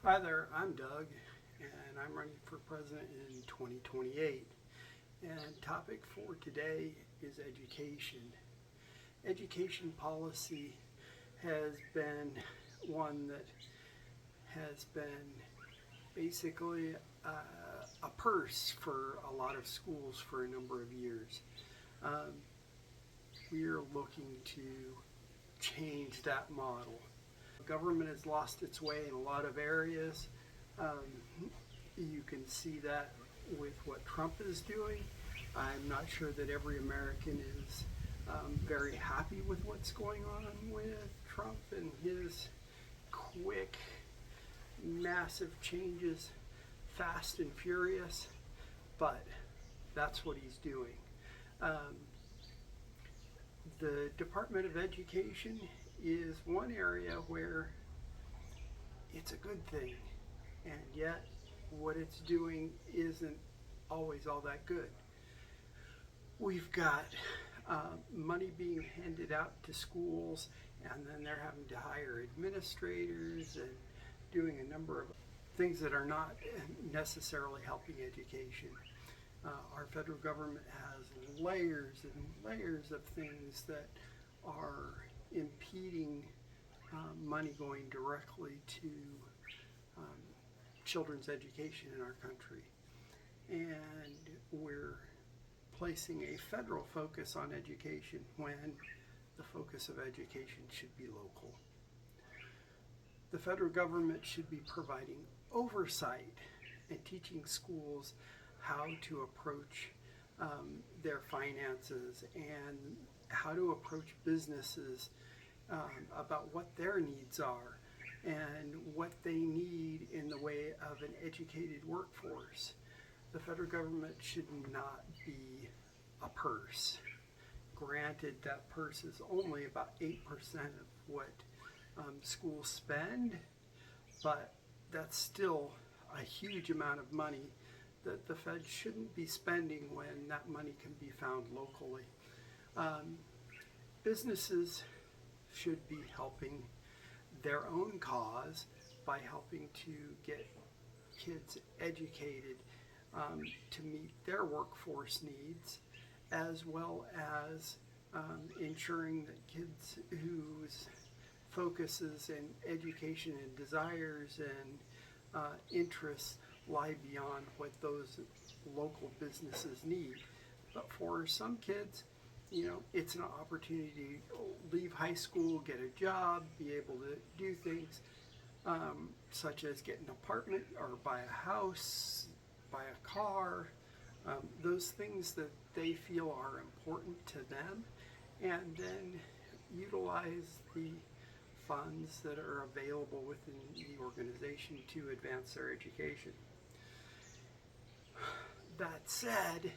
Hi there, I'm Doug, and I'm running for president in 2028. And topic for today is education. Education policy has been one that has been basically a purse for a lot of schools for a number of years. Um, we are looking to change that model. Government has lost its way in a lot of areas. Um, you can see that with what Trump is doing. I'm not sure that every American is very happy with what's going on with Trump and his quick, massive changes, fast and furious, but that's what he's doing. Um, the Department of Education is one area where it's a good thing, and yet what it's doing isn't always all that good. We've got money being handed out to schools, and then they're having to hire administrators and doing a number of things that are not necessarily helping education. Our federal government has layers and layers of things that are impeding money going directly to um, children's education in our country. And we're placing a federal focus on education when the focus of education should be local. The federal government should be providing oversight and teaching schools how to approach their finances and how to approach businesses about what their needs are and what they need in the way of an educated workforce. The federal government should not be a purse. Granted, that purse is only about 8% of what schools spend, but that's still a huge amount of money that the Fed shouldn't be spending when that money can be found locally. Businesses should be helping their own cause by helping to get kids educated to meet their workforce needs, as well as ensuring that kids whose focuses in education and desires and interests lie beyond what those local businesses need. But for some kids, it's an opportunity to leave high school, get a job, be able to do things such as get an apartment or buy a house, buy a car, those things that they feel are important to them, and then utilize the funds that are available within the organization to advance their education. That said,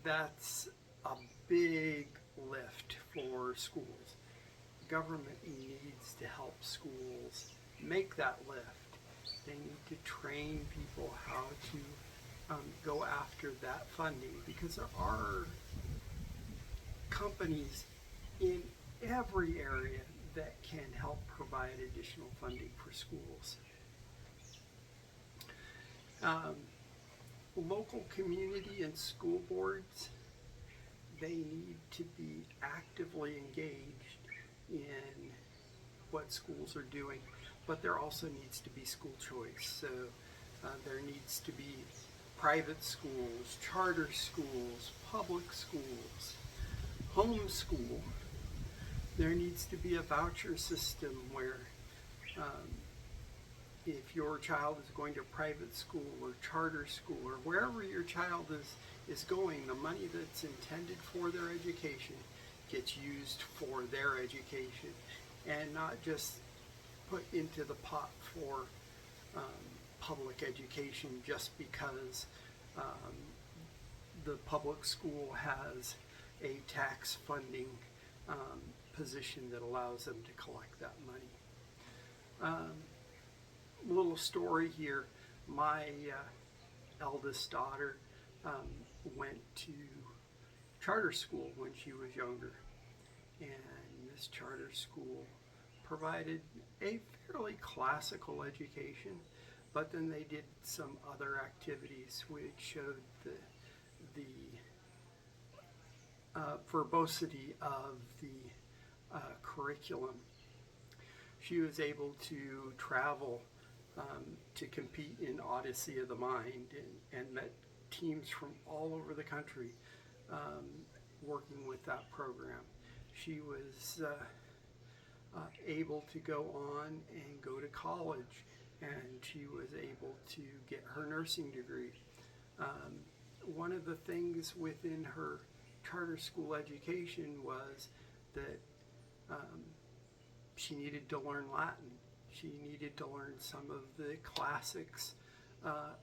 that's a big lift for schools. Government needs to help schools make that lift. They need to train people how to go after that funding, because there are companies in every area that can help provide additional funding for schools. Local community and school boards, they need to be actively engaged in what schools are doing, but there also needs to be school choice. So there needs to be private schools, charter schools, public schools, homeschool. There needs to be a voucher system where if your child is going to private school or charter school or wherever your child is going, the money that's intended for their education gets used for their education and not just put into the pot for public education just because the public school has a tax funding position that allows them to collect that money. Little story here. My eldest daughter went to charter school when she was younger, and this charter school provided a fairly classical education, but then they did some other activities which showed the verbosity of the curriculum. She was able to travel to compete in Odyssey of the Mind and met teams from all over the country working with that program. She was able to go on and go to college, and she was able to get her nursing degree. One of the things within her charter school education was that she needed to learn Latin. She needed to learn some of the classics,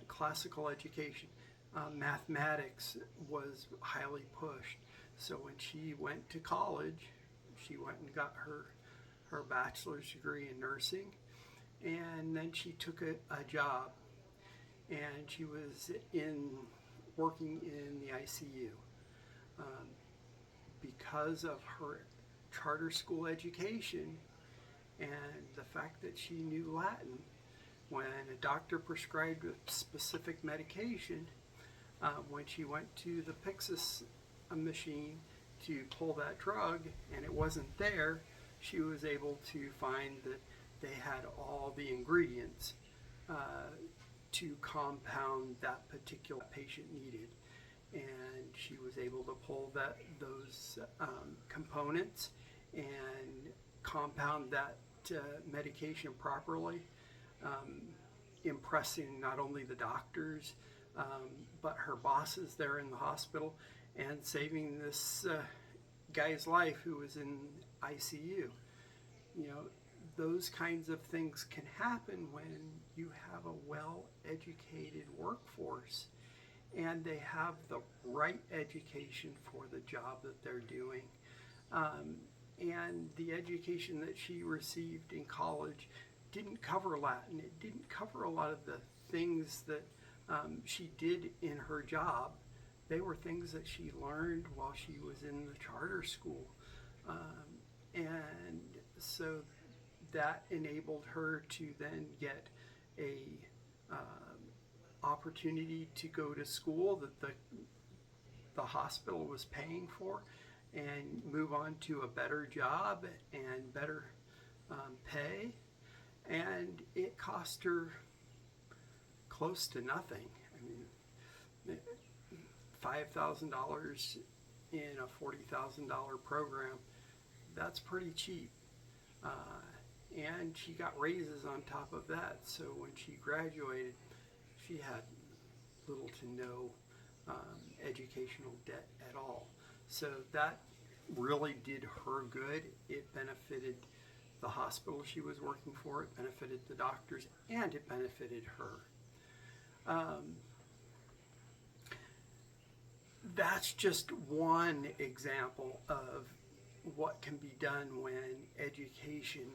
classical education. Mathematics was highly pushed. So when she went to college, she went and got her bachelor's degree in nursing, and then she took a job, and she was working in the ICU. Because of her charter school education and the fact that she knew Latin, when a doctor prescribed a specific medication, when she went to the Pyxis machine to pull that drug and it wasn't there, she was able to find that they had all the ingredients to compound that particular patient needed. And she was able to pull those components and compound that medication properly, impressing not only the doctors but her bosses there in the hospital, and saving this guy's life who was in ICU. You know, those kinds of things can happen when you have a well-educated workforce and they have the right education for the job that they're doing. And the education that she received in college didn't cover Latin. It didn't cover a lot of the things that she did in her job. They were things that she learned while she was in the charter school. And so that enabled her to then get a opportunity to go to school that the hospital was paying for, and move on to a better job and better pay. And it cost her close to nothing. I mean, $5,000 in a $40,000 program, that's pretty cheap. And she got raises on top of that. So when she graduated, she had little to no educational debt at all. So that really did her good. It benefited the hospital she was working for, it benefited the doctors, and it benefited her. That's just one example of what can be done when education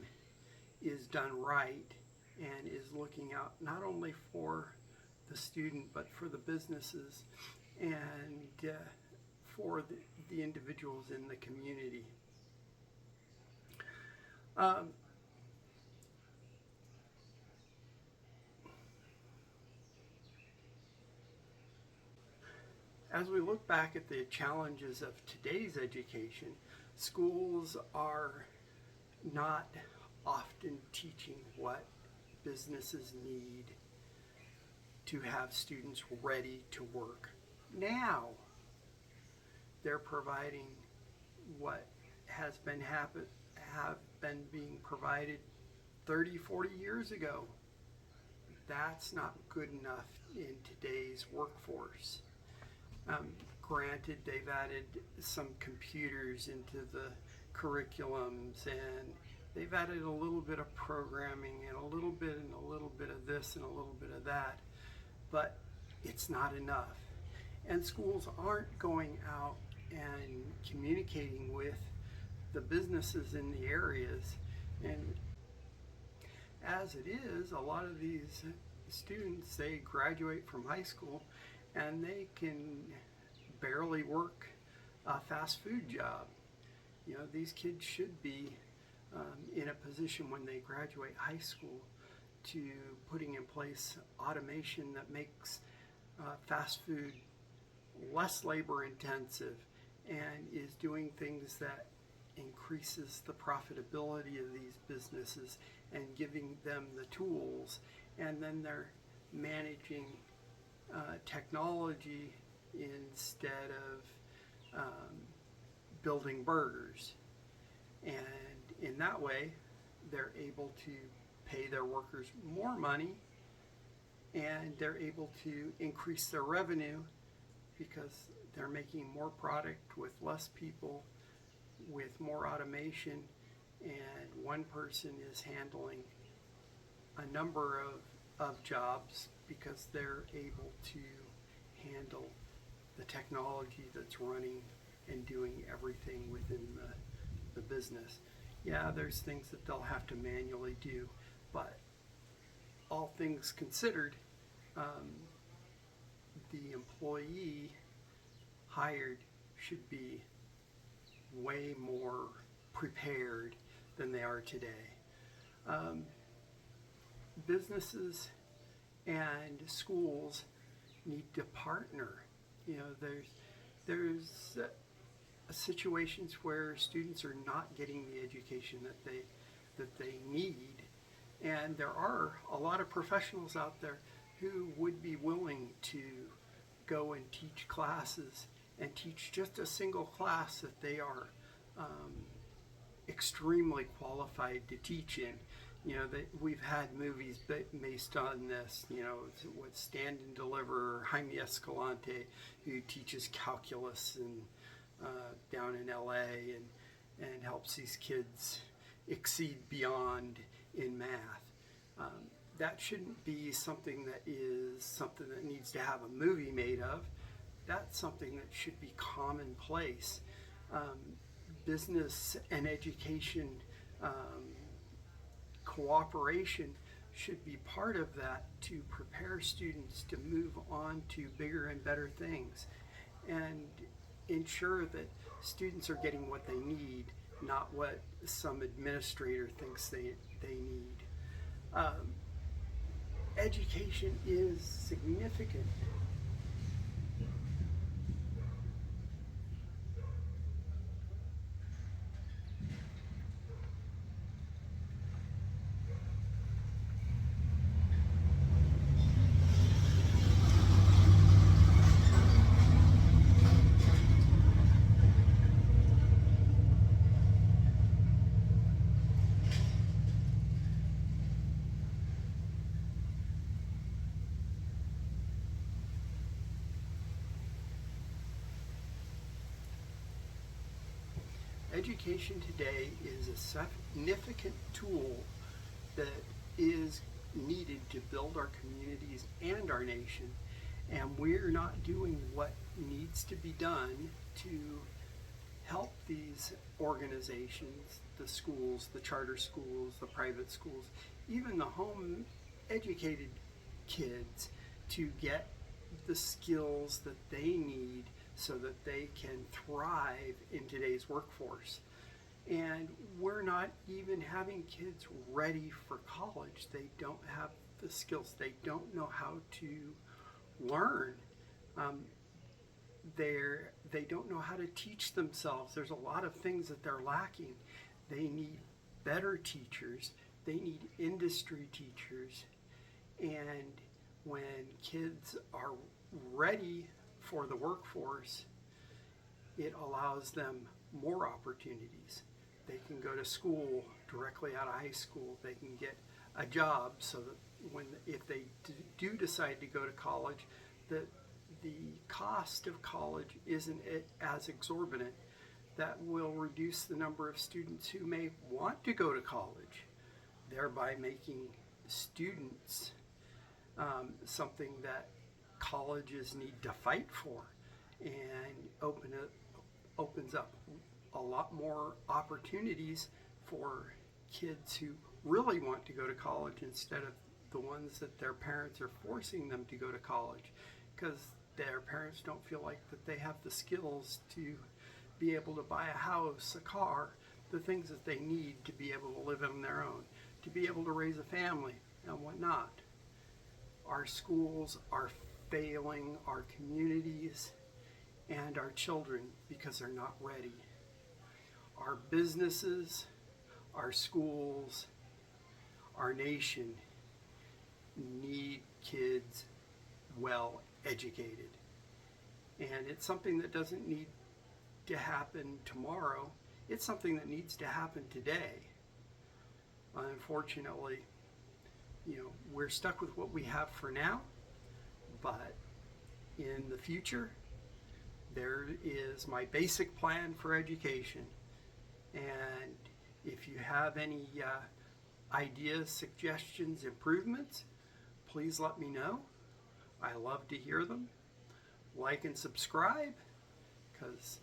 is done right and is looking out not only for the student but for the businesses and for the individuals in the community. As we look back at the challenges of today's education, schools are not often teaching what businesses need to have students ready to work. Now, they're providing what has been being provided 30, 40 years ago. That's not good enough in today's workforce. Granted, they've added some computers into the curriculums, and they've added a little bit of programming and a little bit of this and a little bit of that, but it's not enough. And schools aren't going out and communicating with the businesses in the areas. And as it is, a lot of these students, they graduate from high school and they can barely work a fast food job. You know, these kids should be in a position when they graduate high school to putting in place automation that makes fast food less labor intensive and is doing things that increases the profitability of these businesses and giving them the tools, and then they're managing technology instead of building burgers. And in that way, they're able to pay their workers more money, and they're able to increase their revenue because they're making more product with less people, with more automation, and one person is handling a number of jobs because they're able to handle the technology that's running and doing everything within the business. Yeah, there's things that they'll have to manually do, but all things considered, the employee hired should be way more prepared than they are today. Businesses and schools need to partner. You know, there's situations where students are not getting the education that they need, and there are a lot of professionals out there who would be willing to go and teach classes and teach just a single class that they are extremely qualified to teach in. You know, we've had movies based on this, you know, with Stand and Deliver, Jaime Escalante, who teaches calculus down in LA and helps these kids exceed beyond in math. That shouldn't be something that needs to have a movie made of. That's something that should be commonplace. Business and education cooperation should be part of that to prepare students to move on to bigger and better things and ensure that students are getting what they need, not what some administrator thinks they need. Education is significant. Education today is a significant tool that is needed to build our communities and our nation, and we're not doing what needs to be done to help these organizations, the schools, the charter schools, the private schools, even the home educated kids, to get the skills that they need so that they can thrive in today's workforce. And we're not even having kids ready for college. They don't have the skills. They don't know how to learn. They don't know how to teach themselves. There's a lot of things that they're lacking. They need better teachers. They need industry teachers. And when kids are ready for the workforce, it allows them more opportunities. They can go to school directly out of high school. They can get a job so that if they do decide to go to college, that the cost of college isn't as exorbitant. That will reduce the number of students who may want to go to college, thereby making students something that colleges need to fight for, and opens up a lot more opportunities for kids who really want to go to college instead of the ones that their parents are forcing them to go to college because their parents don't feel like that they have the skills to be able to buy a house, a car, the things that they need to be able to live on their own, to be able to raise a family and whatnot. Our schools are failing our communities and our children because they're not ready. Our businesses, our schools, our nation need kids well educated. And it's something that doesn't need to happen tomorrow. It's something that needs to happen today. Unfortunately, we're stuck with what we have for now, but in the future, there is my basic plan for education. And if you have any ideas, suggestions, improvements, please let me know. I love to hear them. Like and subscribe, because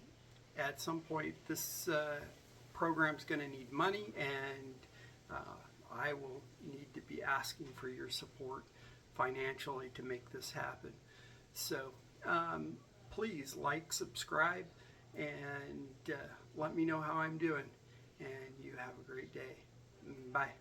at some point this program's going to need money, and I will need to be asking for your support financially to make this happen. So please like, subscribe, and let me know how I'm doing. And you have a great day. Bye.